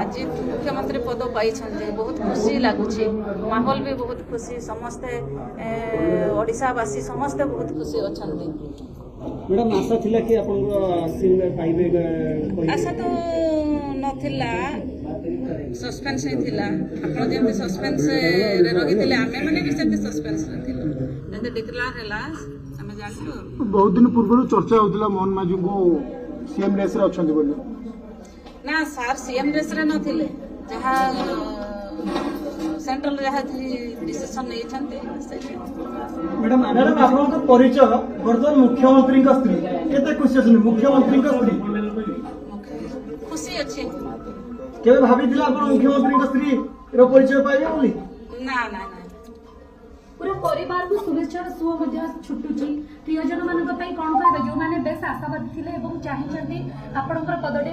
आज मुख्यमंत्री पद पाई बहुत खुशी लगुच माहौल भी बहुत खुशी समस्ते ओडिशावासी समस्ते बहुत खुशी अच्छा मैडम आशा थिला कि पाइबे आशा तो नथिला सस्पेंस ही थिला आपण जेंते सस्पेंस रे रही थिले आमे माने भी सेते सस्पेंस रे थिला जेंते डिक्लेयर हैला हमें जानलु बहुत दिन पूर्व चर्चा होतिला मोहन माझी को सीएम रेस रे अछंती बोली ना सर सीएम रेस रे नथिले जहा सेंट्रल जहा डिसीजन नै छंती मैडम आपन परिचय वर्तमान मुख्यमंत्री का स्त्री केते खुशी अछि मुख्यमंत्री का स्त्री खुशी अछि केबे भाबिथिला आपन मुख्यमंत्री का स्त्री रो परिचय पाइबे बोली ना ना ना पूरा परिवार को शुभेच्छा सुओ मध्य छुटुची प्रियजन मानक पई कोन कहबे जो माने बेस आशावादी थिले एवं चाहि छथि आपनकर पदटे